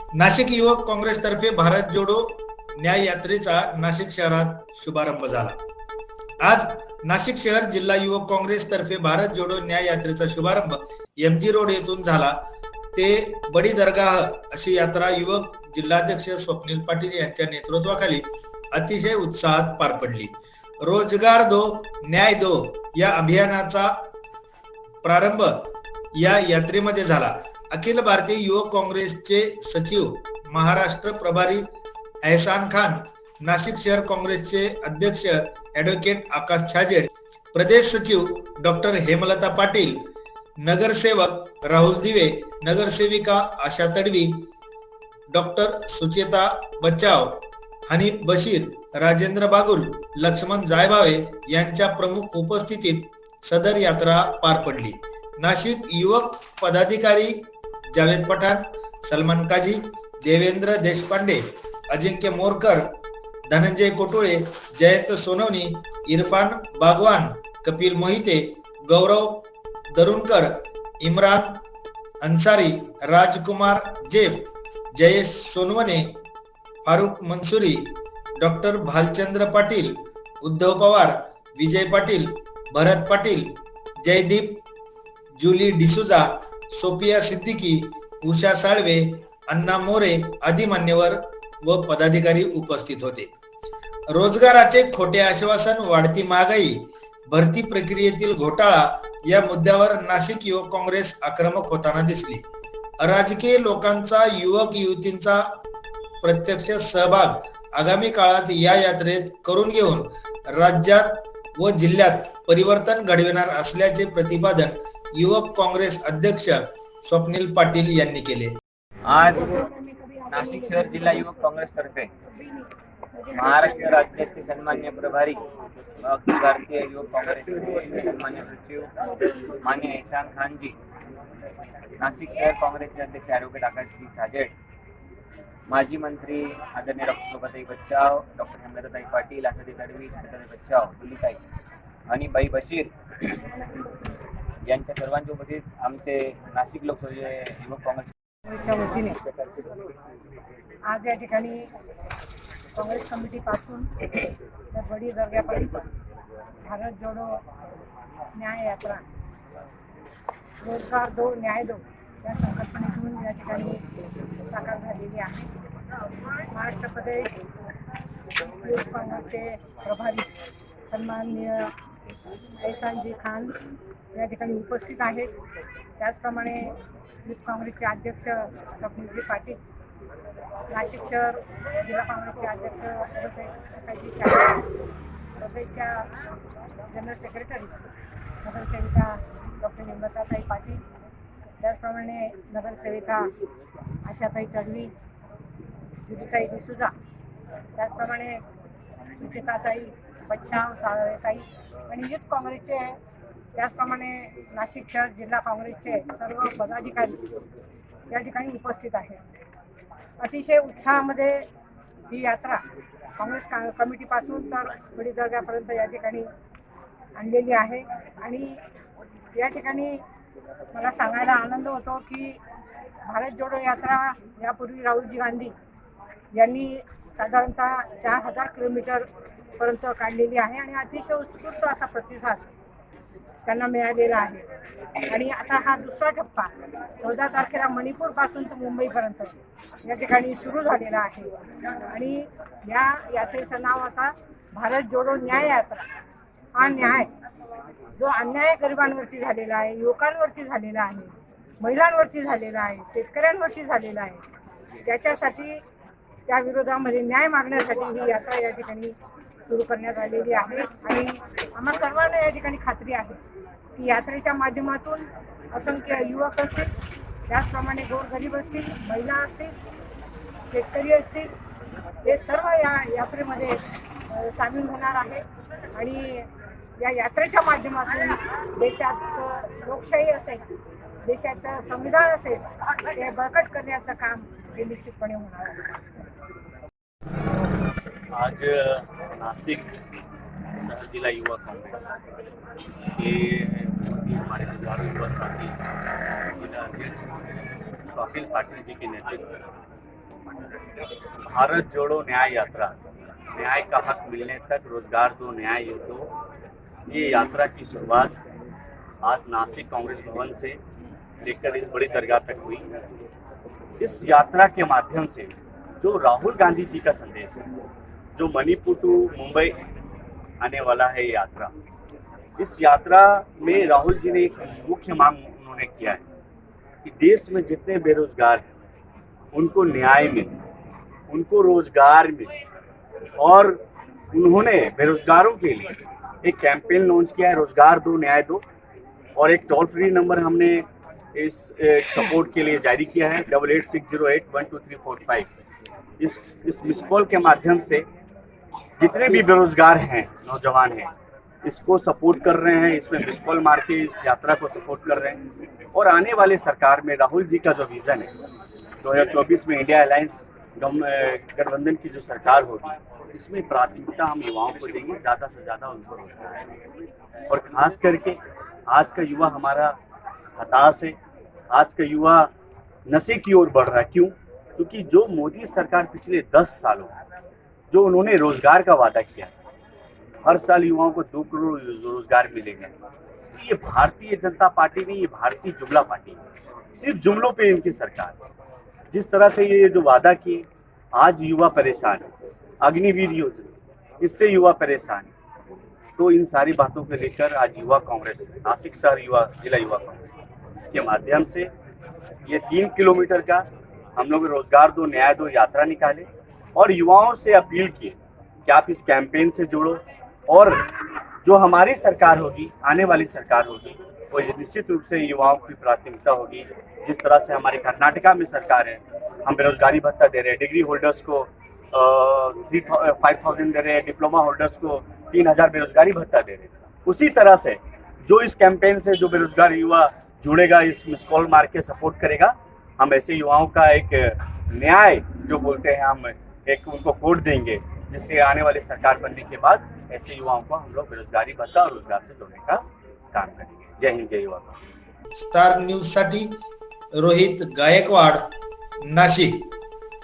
नाशिक युवक काँग्रेसतर्फे भारत जोडो न्याय यात्रेचा नाशिक शहरात शुभारंभ झाला. आज नाशिक शहर जिल्हा युवक काँग्रेसतर्फे भारत जोडो न्याय यात्रेचा शुभारंभ MG रोड येथून झाला. ते बडी दरगाह अशी यात्रा युवक जिल्हाध्यक्ष स्वप्नील पाटील यांच्या नेतृत्वाखाली अतिशय उत्साहात पार पडली. रोजगार दो न्याय दो या अभियानाचा प्रारंभ या यात्रेमध्ये झाला. अखिल भारतीय युवक काँग्रेसचे सचिव महाराष्ट्र प्रभारी एहसान खान, नाशिक शहर काँग्रेसचे अध्यक्ष ॲडव्होकेट आकाश छाजेड, प्रदेश सचिव डॉक्टर हेमलता पाटील, नगरसेवक राहुल दिवे, नगरसेविका आशा तडवी, डॉक्टर सुचेता बच्चाव, हनीफ बशीर, राजेंद्र बागुल, लक्ष्मण जायभावे यांच्या प्रमुख उपस्थितीत सदर यात्रा पार पडली. नाशिक युवक पदाधिकारी जावेद पठाण, सलमान काझी, देवेंद्र देशपांडे, अजिंक्य मोरकर, धनंजय कोटोळे, जयंत सोनवणी, इरफान बागवान, कपिल मोहिते, गौरव दरुणकर, इम्रान अन्सारी, राजकुमार जेफ, जयेश सोनवणे, फारुख मंसुरी, डॉक्टर भालचंद्र पाटील, उद्धव पवार, विजय पाटील, भरत पाटील, जयदीप, जुली डिसुजा, सोफिया सिद्दीकी, उषा साळवे, अण्णा मोरे आदी मान्यवर व पदाधिकारी उपस्थित होते. रोजगाराचे खोटे आश्वासन, वाढती महागाई, भरती प्रक्रियेतील घोटाळा या मुद्द्यावर नाशिक युवक काँग्रेस आक्रमक होताना दिसली. अराजकीय लोकांचा, युवक युवतींचा प्रत्यक्ष सहभाग आगामी काळात या यात्रेत करून घेऊन राज्यात व जिल्ह्यात परिवर्तन घडविणार असल्याचे प्रतिपादन युवक काँग्रेस अध्यक्ष स्वप्नील पाटील यांनी केले. आज नाशिक शहर जिल्हा युवक काँग्रेस तर्फे महाराष्ट्र राज्याचे सन्मान्य प्रभारी अखिल भारतीय युवक काँग्रेसचे सन्मान्य सचिव मान्य एहसान खानजी, नाशिक शहर काँग्रेसचे अध्यक्ष ॲडव्होकेट आकाशजी छाजेड, माजी मंत्री आदरणीय डॉक्टर शोभाताई बच्चाव, डॉक्टर हेमलताताई पाटील, आशाताई तडवी, सुनीताताई बच्चाव, दुलीताई आणि बाई बशीर यांच्या सर्वांच्या उपस्थित आमचे नाशिक लोकसभा युवक काँग्रेसच्या वतीने आज या ठिकाणी काँग्रेस कमिटीपासून तर बडी दर्ग्यापर्यंत भारत जोडो न्याय यात्रा, रोजगार दो न्याय दो या संकल्पनेतून या ठिकाणी साकार झालेली आहे. महाराष्ट्र प्रदेश युवक काँग्रेसचे प्रभारी सन्माननीय एहसानजी खान या ठिकाणी उपस्थित आहेत. त्याचप्रमाणे युथ काँग्रेसचे अध्यक्ष स्वप्नीलजी पाटील, नाशिक शहर जिल्हा काँग्रेसचे अध्यक्ष प्रदेशच्या जनरल सेक्रेटरी नगरसेविका डॉक्टर हेमलताताई पाटील, त्याचप्रमाणे नगरसेविका आशाताई तडवी, जुलीताई डिसुजा, त्याचप्रमाणे सुचेताताई बच्चाव, साळवेताई आणि युथ काँग्रेसचे, त्याचप्रमाणे नाशिक शहर जिल्हा काँग्रेसचे सर्व पदाधिकारी या ठिकाणी उपस्थित आहेत. अतिशय उत्साहामध्ये ही यात्रा काँग्रेस कमिटीपासून तर बडी दर्ग्यापर्यंत या ठिकाणी आणलेली आहे. आणि या ठिकाणी मला सांगायला आनंद होतो की भारत जोडो यात्रा यापूर्वी राहुलजी गांधी यांनी साधारणतः 4000 किलोमीटरपर्यंत काढलेली आहे आणि अतिशय उत्स्फूर्त असा प्रतिसाद त्यांना मिळालेला आहे. आणि आता हा दुसरा टप्पा 14 तारखेला मणिपूरपासून तर मुंबईपर्यंत या ठिकाणी सुरू झालेला आहे. आणि या यात्रेचं नाव आता भारत जोडो न्याय यात्रा. हा न्याय जो अन्याय गरिबांवरती झालेला आहे, युवकांवरती झालेला आहे, महिलांवरती झालेला आहे, शेतकऱ्यांवरती झालेला आहे, त्याच्यासाठी त्या विरोधामध्ये न्याय मागण्यासाठी ही यात्रा या ठिकाणी सुरू करण्यात आलेली आहे. आणि आम्हा सर्वांना या ठिकाणी खात्री आहे की यात्रेच्या माध्यमातून असंख्य युवक असतील, त्याचप्रमाणे गोरगरीब असतील, महिला असतील, शेतकरी असतील, हे सर्व या यात्रेमध्ये सामील होणार आहे. आणि या यात्रेच्या माध्यमातून देशाचं लोकशाही असेल, देशाचं संविधान असेल, ते बळकट करण्याचं काम हे निश्चितपणे होणार आहे. आज नासिक शहर जिला युवा कांग्रेस के हमारे जुझारू युवा साथी जिला अध्यक्ष स्वप्नील पाटिल जी के नेतृत्व भारत जोड़ो न्याय यात्रा, न्याय का हक मिलने तक रोजगार दो, न्याय दो, ये यात्रा की शुरुआत आज नासिक कांग्रेस भवन से लेकर इस बड़ी दरगाह तक हुई। इस यात्रा के माध्यम से जो राहुल गांधी जी का संदेश है, जो मणिपुर टू मुंबई आने वाला है ये यात्रा, इस यात्रा में राहुल जी ने एक मुख्य मांग उन्होंने किया है कि देश में जितने बेरोजगार हैं उनको न्याय मिले, उनको रोजगार मिले। और उन्होंने बेरोजगारों के लिए एक कैंपेन लॉन्च किया है, रोजगार दो न्याय दो, और एक टोल फ्री नंबर हमने इस सपोर्ट के लिए जारी किया है 8860812345। इस मिस कॉल के माध्यम से जितने भी बेरोजगार हैं, नौजवान हैं, इसको सपोर्ट कर रहे हैं, इसमें मिस कॉल मार के इस यात्रा को सपोर्ट कर रहे हैं। और आने वाले सरकार में राहुल जी का जो विजन है 2024 में इंडिया अलायंस गठबंधन की जो सरकार होगी, इसमें प्राथमिकता हम युवाओं को देंगे, ज़्यादा से ज़्यादा उनको रोजगार। और खास करके आज का युवा हमारा हताश है, आज का युवा नशे की ओर बढ़ रहा है। क्यों? क्योंकि जो मोदी सरकार पिछले 10 सालों जो उन्होंने रोजगार का वादा किया, हर साल युवाओं को 2 करोड़ रोजगार मिलेंगे, ये भारतीय जनता पार्टी नहीं, ये भारतीय जुमला पार्टी है। सिर्फ जुमलों पे इनकी सरकार है। जिस तरह से ये जो वादा किए, आज युवा परेशान है। अग्निवीर योजना, इससे युवा परेशान है। तो इन सारी बातों को लेकर आज युवा कांग्रेस, नासिक शहर जिला युवा कांग्रेस के माध्यम से ये 3 किलोमीटर का हम लोग रोजगार दो न्याय दो यात्रा निकाले और युवाओं से अपील किए कि आप इस कैंपेन से जुड़ो। और जो हमारी सरकार होगी, आने वाली सरकार होगी, वो निश्चित रूप से युवाओं की प्राथमिकता होगी। जिस तरह से हमारे कर्नाटका में सरकार है, हम बेरोजगारी भत्ता दे रहे हैं, डिग्री होल्डर्स को 5,000 दे रहे हैं, डिप्लोमा होल्डर्स को 3,000 बेरोजगारी भत्ता दे रहे हैं। उसी तरह से जो इस कैंपेन से जो बेरोजगार युवा जुड़ेगा, इस मिस कॉल मार के सपोर्ट करेगा, हम ऐसे युवाओं का एक न्याय जो बोलते हैं, हम एक उनको कोड देंगे, जिससे आने वाली सरकार बनने के बाद ऐसे युवाओं को हम लोग बेरोजगारी भत्ता और रोजगार से जोड़ने का काम करेंगे। जय हिंद, जय युवा। स्टार न्यूज साठी रोहित गायकवाड, नाशिक।